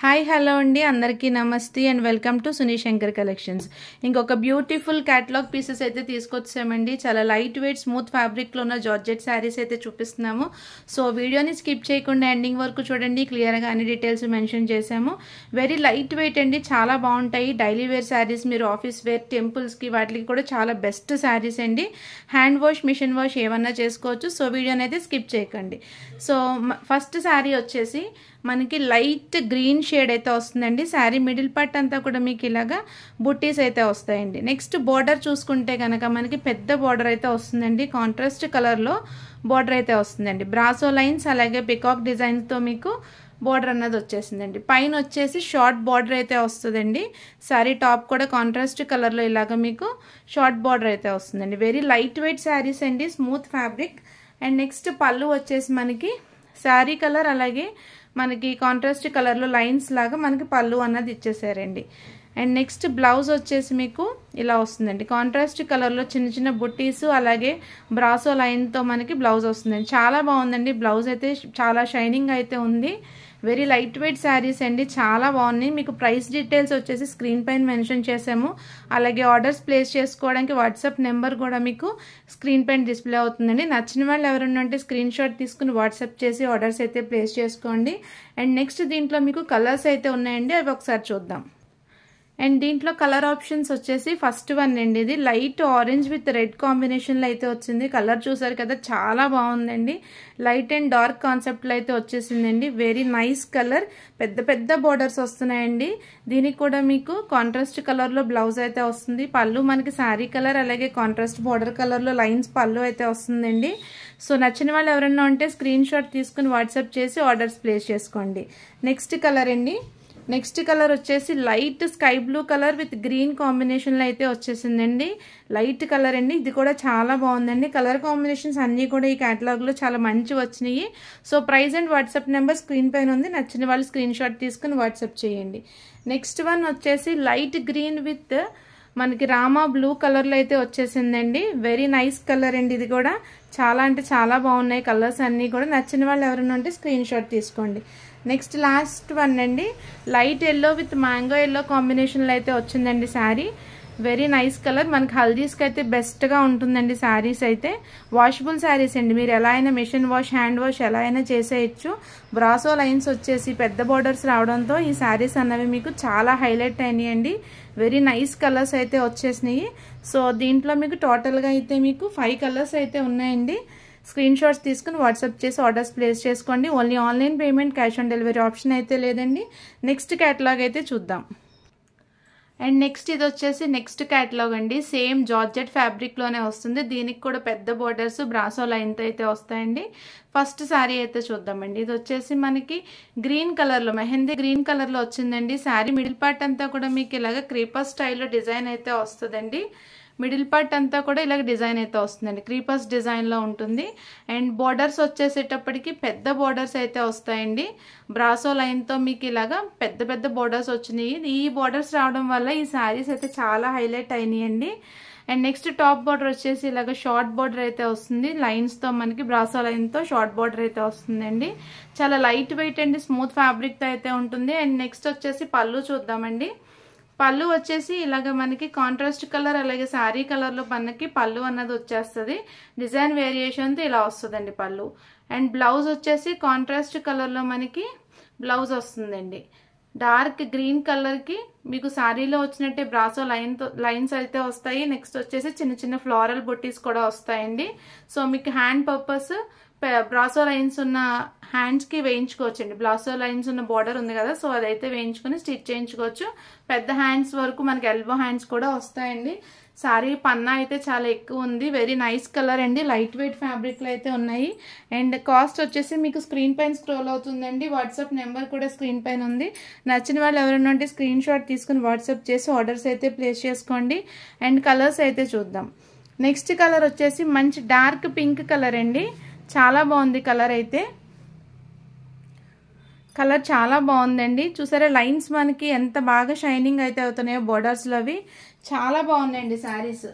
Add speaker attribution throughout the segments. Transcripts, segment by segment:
Speaker 1: Hi hello అండి అందరికీ నమస్తే and welcome to Suni Shankar collections. ఇంకొక బ్యూటిఫుల్ క్యాటలాగ్ పీసెస్ అయితే తీసుకొచ్చామండి. చాలా లైట్ వెయిట్ స్మూత్ ఫ్యాబ్రిక్లో ఉన్న జార్జెట్ శారీస్ అయితే చూపిస్తున్నాము. సో వీడియోని స్కిప్ చేయకుండా ఎండింగ్ వరకు చూడండి. క్లియర్గా అన్ని డీటెయిల్స్ మెన్షన్ చేసాము. వెరీ లైట్ వెయిట్ అండి, చాలా బాగుంటాయి. డైలీ వేర్ శారీస్, మీరు ఆఫీస్ వేర్, టెంపుల్స్కి వాటికి కూడా చాలా బెస్ట్ శారీస్ అండి. హ్యాండ్ వాష్, మిషన్ వాష్ ఏమన్నా చేసుకోవచ్చు. సో వీడియోని అయితే స్కిప్ చేయకండి. సో ఫస్ట్ శారీ వచ్చేసి మనకి లైట్ గ్రీన్ షేడ్ అయితే వస్తుందండి. శారీ మిడిల్ పార్ట్ అంతా కూడా మీకు ఇలాగా బుట్టీస్ అయితే వస్తాయండి. నెక్స్ట్ బార్డర్ చూసుకుంటే కనుక మనకి పెద్ద బార్డర్ అయితే వస్తుందండి. కాంట్రాస్ట్ కలర్లో బార్డర్ అయితే వస్తుందండి. బ్రాసో లైన్స్ అలాగే పికాక్ డిజైన్స్తో మీకు బార్డర్ అన్నది వచ్చేసిందండి. పైన వచ్చేసి షార్ట్ బార్డర్ అయితే వస్తుందండి. శారీ టాప్ కూడా కాంట్రాస్ట్ కలర్లో ఇలాగ మీకు షార్ట్ బార్డర్ అయితే వస్తుందండి. వెరీ లైట్ వెయిట్ శారీస్ అండి, స్మూత్ ఫ్యాబ్రిక్. అండ్ నెక్స్ట్ పళ్ళు వచ్చేసి మనకి శారీ కలర్ అలాగే మనకి కాంట్రాస్ట్ కలర్లో లైన్స్ లాగా మనకి పళ్ళు అన్నది ఇచ్చేసారండి. అండ్ నెక్స్ట్ బ్లౌజ్ వచ్చేసి మీకు ఇలా వస్తుందండి. కాంట్రాస్ట్ కలర్లో చిన్న చిన్న బుట్టీస్ అలాగే బ్రాసో లైన్తో మనకి బ్లౌజ్ వస్తుందండి. చాలా బాగుందండి. బ్లౌజ్ అయితే చాలా షైనింగ్ అయితే ఉంది. వెరీ లైట్ వెయిట్ శారీస్ అండి, చాలా బాగున్నాయి. మీకు ప్రైస్ డీటెయిల్స్ వచ్చేసి స్క్రీన్ పైన మెన్షన్ చేసాము. అలాగే ఆర్డర్స్ ప్లేస్ చేసుకోవడానికి వాట్సాప్ నెంబర్ కూడా మీకు స్క్రీన్ పైన డిస్ప్లే అవుతుందండి. నచ్చిన వాళ్ళు ఎవరైనా ఉంటే స్క్రీన్ షాట్ తీసుకుని వాట్సాప్ చేసి ఆర్డర్స్ అయితే ప్లేస్ చేసుకోండి. అండ్ నెక్స్ట్ దీంట్లో మీకు కలర్స్ అయితే ఉన్నాయండి, అవి ఒకసారి చూద్దాం. అండ్ దీంట్లో కలర్ ఆప్షన్స్ వచ్చేసి ఫస్ట్ వన్ అండి, ఇది లైట్ ఆరెంజ్ విత్ రెడ్ కాంబినేషన్లో అయితే వచ్చింది. కలర్ చూసారు కదా, చాలా బాగుందండి. లైట్ అండ్ డార్క్ కాన్సెప్ట్లో అయితే వచ్చేసిందండి. Very nice colour. పెద్ద పెద్ద బోర్డర్స్ వస్తున్నాయండి. దీనికి కూడా మీకు కాంట్రాస్ట్ కలర్లో బ్లౌజ్ అయితే వస్తుంది. పళ్ళు మనకి శారీ కలర్ అలాగే కాంట్రాస్ట్ బోర్డర్ కలర్లో లైన్స్ పళ్ళు అయితే వస్తుందండి. సో నచ్చిన వాళ్ళు ఎవరైనా ఉంటే స్క్రీన్ షాట్ తీసుకుని వాట్సాప్ చేసి ఆర్డర్స్ ప్లేస్ చేసుకోండి. నెక్స్ట్ కలర్ అండి, నెక్స్ట్ కలర్ వచ్చేసి light sky blue colour with green కాంబినేషన్లో అయితే వచ్చేసిందండి. లైట్ కలర్ అండి, ఇది కూడా చాలా బాగుందండి. కలర్ కాంబినేషన్స్ అన్నీ కూడా ఈ క్యాటలాగ్లో చాలా మంచి వచ్చినాయి. So price and WhatsApp number screen పైన ఉంది. నచ్చిన వాళ్ళు స్క్రీన్ షాట్ తీసుకుని వాట్సాప్ చేయండి. నెక్స్ట్ వన్ వచ్చేసి లైట్ గ్రీన్ విత్ మనకి రామా బ్లూ కలర్లో అయితే వచ్చేసిందండి. వెరీ నైస్ కలర్ అండి, ఇది కూడా చాలా అంటే చాలా బాగున్నాయి కలర్స్ అన్నీ కూడా. నచ్చిన వాళ్ళు ఎవరైనా ఉంటే స్క్రీన్ షాట్ తీసుకోండి. నెక్స్ట్ లాస్ట్ వన్ అండి, light yellow with mango yellow కాంబినేషన్లో అయితే వచ్చిందండి శారీ. Very nice colour. మనకి హల్దీస్కి అయితే బెస్ట్గా ఉంటుందండి శారీస్ అయితే. వాషబుల్ శారీస్ అండి, మీరు ఎలా అయినా మిషన్ వాష్, హ్యాండ్ వాష్ ఎలా అయినా చేసేయచ్చు. బ్రాసో లైన్స్ వచ్చేసి పెద్ద బార్డర్స్ రావడంతో ఈ శారీస్ అన్నవి మీకు చాలా హైలైట్ అయినాయండి. వెరీ నైస్ కలర్స్ అయితే వచ్చేసినాయి. సో దీంట్లో మీకు టోటల్గా అయితే మీకు 5 కలర్స్ అయితే ఉన్నాయండి. స్క్రీన్ షాట్స్ తీసుకుని వాట్సాప్ చేసి ఆర్డర్స్ ప్లేస్ చేసుకోండి. Only online payment, cash on delivery option అయితే లేదండి. నెక్స్ట్ క్యాటలాగ్ అయితే చూద్దాం. అండ్ నెక్స్ట్ ఇది వచ్చేసి నెక్స్ట్ క్యాటలాగ్ అండి. సేమ్ జార్జెట్ ఫ్యాబ్రిక్లోనే వస్తుంది. దీనికి కూడా పెద్ద బోర్డర్స్ బ్రాసో లైన్తో అయితే వస్తాయండి. ఫస్ట్ శారీ అయితే చూద్దామండి. ఇది వచ్చేసి మనకి గ్రీన్ కలర్లో, మెహందీ గ్రీన్ కలర్లో వచ్చిందండి. శారీ మిడిల్ పార్ట్ అంతా కూడా మీకు ఇలాగ క్రీపర్ స్టైల్లో డిజైన్ అయితే వస్తుందండి. మిడిల్ పార్ట్ అంతా కూడా ఇలాగ డిజైన్ అయితే వస్తుందండి. క్రీపర్స్ డిజైన్లో ఉంటుంది. అండ్ బోర్డర్స్ వచ్చేసేటప్పటికి పెద్ద బోర్డర్స్ అయితే వస్తాయండి. బ్రాసో లైన్తో మీకు ఇలాగా పెద్ద పెద్ద బోర్డర్స్ వచ్చినాయి. ఈ బోర్డర్స్ రావడం వల్ల ఈ శారీస్ అయితే చాలా హైలైట్ అయినాయండి. అండ్ నెక్స్ట్ టాప్ బార్డర్ వచ్చేసి ఇలాగ షార్ట్ బార్డర్ అయితే వస్తుంది. లైన్స్తో మనకి బ్రాసో లైన్తో షార్ట్ బార్డర్ అయితే వస్తుందండి. చాలా లైట్ వెయిట్ అండి, స్మూత్ ఫ్యాబ్రిక్తో అయితే ఉంటుంది. అండ్ నెక్స్ట్ వచ్చేసి పళ్ళు చూద్దామండి. పళ్ళు వచ్చేసి ఇలాగ మనకి కాంట్రాస్ట్ కలర్ అలాగే శారీ కలర్లో మనకి పళ్ళు అన్నది వచ్చేస్తుంది. డిజైన్ వేరియేషన్తో ఇలా వస్తుందండి పళ్ళు. అండ్ బ్లౌజ్ వచ్చేసి కాంట్రాస్ట్ కలర్లో మనకి బ్లౌజ్ వస్తుందండి. డార్క్ గ్రీన్ కలర్కి మీకు శారీలో వచ్చినట్టే బ్రాసో లైన్స్ అయితే వస్తాయి. నెక్స్ట్ వచ్చేసి చిన్న చిన్న ఫ్లోరల్ బుట్టీస్ కూడా వస్తాయండి. సో మీకు హ్యాండ్ పర్పస్ బ్రాసో లైన్స్ ఉన్న హ్యాండ్స్కి వేయించుకోవచ్చండి. బ్రాసో లైన్స్ ఉన్న బార్డర్ ఉంది కదా, సో అదైతే వేయించుకొని స్టిచ్ చేయించుకోవచ్చు. పెద్ద హ్యాండ్స్ వరకు మనకి ఎల్బో హ్యాండ్స్ కూడా వస్తాయండి. శారీ పన్నా అయితే చాలా ఎక్కువ ఉంది. వెరీ నైస్ కలర్ అండి, లైట్ వెయిట్ ఫ్యాబ్రిక్లో అయితే ఉన్నాయి. అండ్ కాస్ట్ వచ్చేసి మీకు స్క్రీన్ పైన స్క్రోల్ అవుతుందండి. వాట్సాప్ నెంబర్ కూడా స్క్రీన్ పైన ఉంది. నచ్చిన వాళ్ళు ఎవరైనా ఉంటే స్క్రీన్ షాట్ తీసుకుని వాట్సాప్ చేసి ఆర్డర్స్ అయితే ప్లేస్ చేసుకోండి. అండ్ కలర్స్ అయితే చూద్దాం. నెక్స్ట్ కలర్ వచ్చేసి మంచి డార్క్ పింక్ కలర్ అండి. చాలా బాగుంది కలర్ అయితే. కలర్ చాలా బాగుందండి. చూసారా లైన్స్ మనకి ఎంత బాగా షైనింగ్ అయితే అవుతున్నాయో బోర్డర్స్లో, అవి చాలా బాగున్నాయండి శారీస్.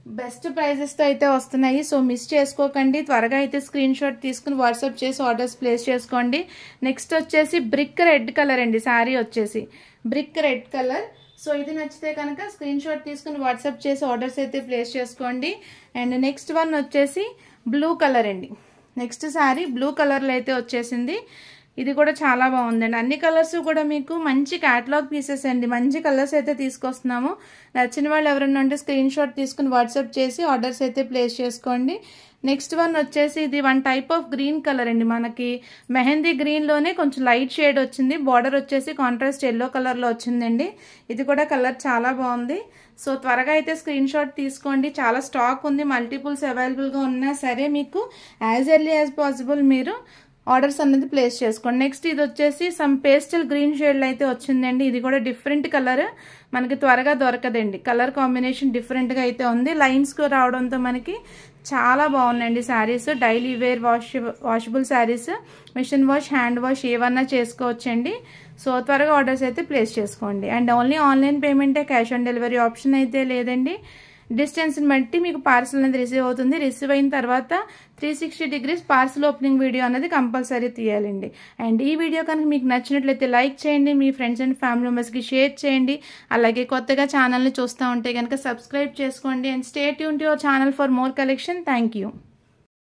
Speaker 1: బెస్ట్ ప్రైజెస్తో అయితే వస్తున్నాయి. సో మిస్ చేసుకోకండి, త్వరగా అయితే స్క్రీన్ షాట్ తీసుకుని వాట్సాప్ చేసి ఆర్డర్స్ ప్లేస్ చేసుకోండి. నెక్స్ట్ వచ్చేసి బ్రిక్ రెడ్ కలర్ అండి, శారీ వచ్చేసి బ్రిక్ రెడ్ కలర్. సో ఇది నచ్చితే కనుక స్క్రీన్ షాట్ తీసుకుని వాట్సాప్ చేసి ఆర్డర్స్ అయితే ప్లేస్ చేసుకోండి. అండ్ నెక్స్ట్ వన్ వచ్చేసి బ్లూ కలర్ అండి. నెక్స్ట్ శారీ బ్లూ కలర్లో అయితే వచ్చేసింది. ఇది కూడా చాలా బాగుందండి. అన్ని కలర్స్ కూడా మీకు మంచి క్యాటలాగ్ పీసెస్ అండి, మంచి కలర్స్ అయితే తీసుకొస్తున్నాము. నచ్చిన వాళ్ళు ఎవరైనా ఉంటే స్క్రీన్ షాట్ తీసుకుని వాట్సాప్ చేసి ఆర్డర్స్ అయితే ప్లేస్ చేసుకోండి. నెక్స్ట్ వన్ వచ్చేసి ఇది one type of green colour అండి, మనకి మెహందీ గ్రీన్లోనే కొంచెం లైట్ షేడ్ వచ్చింది. బార్డర్ వచ్చేసి కాంట్రాస్ట్ ఎల్లో కలర్లో వచ్చిందండి. ఇది కూడా కలర్ చాలా బాగుంది. సో త్వరగా అయితే స్క్రీన్ షాట్ తీసుకోండి, చాలా స్టాక్ ఉంది, మల్టిపుల్స్ అవైలబుల్గా ఉన్నా సరే మీకు యాజ్ ఎర్లీ యాజ్ పాసిబుల్ మీరు ఆర్డర్స్ అనేది ప్లేస్ చేసుకోండి. నెక్స్ట్ ఇది వచ్చేసి సమ్ పేస్టల్ గ్రీన్ షేడ్లో అయితే వచ్చిందండి. ఇది కూడా డిఫరెంట్ కలర్, మనకి త్వరగా దొరకదండి. కలర్ కాంబినేషన్ డిఫరెంట్గా అయితే ఉంది, లైన్స్ రావడంతో మనకి చాలా బాగున్నాయండి saris. Daily wear washable saris, machine wash, hand wash ఏమన్నా చేసుకోవచ్చండి. సో త్వరగా ఆర్డర్స్ అయితే ప్లేస్ చేసుకోండి. అండ్ ఓన్లీ ఆన్లైన్ పేమెంటే, క్యాష్ ఆన్ డెలివరీ ఆప్షన్ అయితే లేదండి. డిస్టెన్స్ని బట్టి మీకు పార్సల్ అనేది రిసీవ్ అవుతుంది. రిసీవ్ అయిన తర్వాత 360 degrees పార్సల్ ఓపెనింగ్ వీడియో అనేది కంపల్సరీ తీయాలండి. అండ్ ఈ వీడియో కనుక మీకు నచ్చినట్లయితే లైక్ చేయండి, మీ ఫ్రెండ్స్ అండ్ ఫ్యామిలీ మెంబర్స్కి షేర్ చేయండి. అలాగే కొత్తగా ఛానల్ని చూస్తూ ఉంటే కనుక సబ్స్క్రైబ్ చేసుకోండి. And stay tune to your channel for more collection. Thank you.